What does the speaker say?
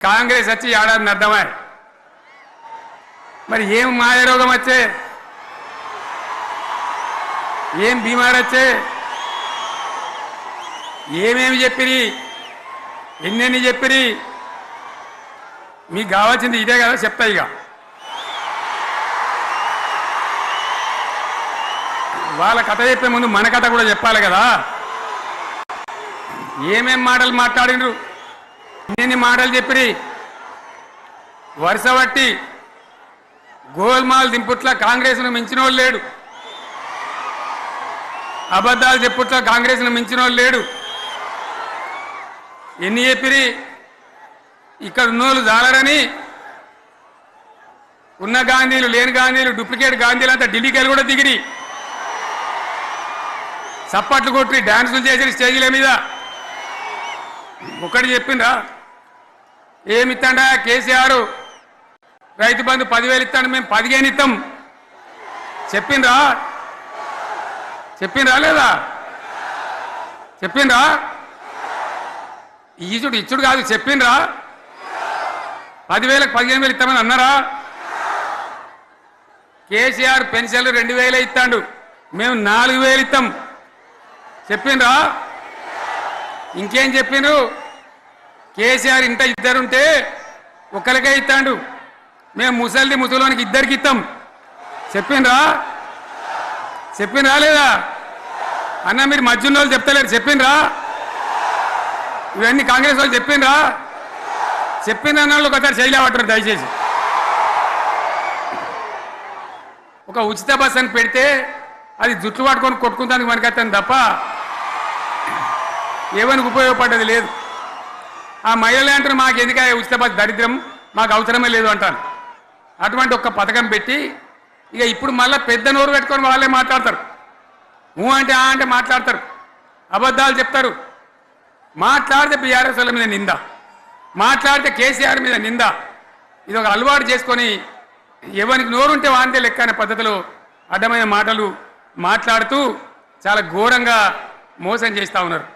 కాంగ్రెస్ వచ్చి ఏడాది అర్థమై మరి ఏం మాయరోగం వచ్చే ఏం బీమార్ వచ్చే ఏమేమి చెప్పిరి ఎన్నెన్ని చెప్పిరి మీకు కావాల్సింది ఇదే కదా చెప్తా ఇక వాళ్ళ కథ చెప్పే ముందు మన కథ కూడా చెప్పాలి కదా ఏమేం మాటలు మాట్లాడినరు ఎన్ని మాటలు చెప్పిరి వరుస బట్టి గోల్మాల్ దింపుట్ల కాంగ్రెస్ను మించినోళ్ళు లేడు అబద్ధాలు చెప్పుట్ల కాంగ్రెస్ను మించినోళ్ళు లేడు ఎన్ని చెప్పిరి ఇక్కడ ఉన్నోళ్ళు జాలరని ఉన్న గాంధీలు లేని గాంధీలు డూప్లికేట్ గాంధీలు అంతా ఢిల్లీకి వెళ్ళి కూడా దిగిరి చప్పట్లు కొట్టి డాన్సులు చేసి స్టేజీల మీద ఒకటి చెప్పిండ్రా ఏమిత్తాడా కేసీఆర్ రైతు బంధు 10,000 ఇస్తాడు మేము 15 ఇస్తాం చెప్పిండ్రా లేదా చెప్పిండ్రా ఇచ్చుడు కాదు చెప్పిండ్రా 10,000కి 15,000 ఇస్తామని అన్నారా కేసీఆర్ పెన్షన్లు 2,000 ఇస్తాడు మేము 4,000 ఇస్తాం చెప్పిండ్రా ఇంకేం చెప్పిండ్రు కేసీఆర్ ఇంట ఇద్దరుంటే ఒక్కరికే ఇస్తాడు మేము ముసలోనికి ఇద్దరికి ఇస్తాం చెప్పిండ్రా లేదా అన్న మీరు మధ్యన్న వాళ్ళు చెప్తలేరు చెప్పిండ్రా ఇవన్నీ కాంగ్రెస్ వాళ్ళు చెప్పిండ్రా చెప్పిండ్రు వాళ్ళు ఒకసారి చేయలేవట్టారు దయచేసి ఒక ఉచిత బస్ అని పెడితే అది జుట్లు పట్టుకొని కొట్టుకుంటానికి మనకత్తాను తప్ప ఏమనికి ఉపయోగపడ్డది లేదు ఆ మహిళలే అంటారు మాకు ఎందుకంటే ఉచిత బస్ దరిద్రం మాకు అవసరమే లేదు అంటాను అటువంటి ఒక్క పథకం పెట్టి ఇక ఇప్పుడు మళ్ళీ పెద్ద నోరు పెట్టుకొని వాళ్ళే మాట్లాడతారు అంటే అంటే మాట్లాడతారు అబద్ధాలు చెప్తారు మాట్లాడితే బీఆర్ఎస్ వాళ్ళ మీద నింద మాట్లాడితే కేసీఆర్ మీద నింద ఇది ఒక అలవాటు చేసుకొని ఎవరికి నోరుంటే వాంతే లెక్క అనే పద్ధతిలో అడ్డమైన మాటలు మాట్లాడుతూ చాలా ఘోరంగా మోసం చేస్తూ ఉన్నారు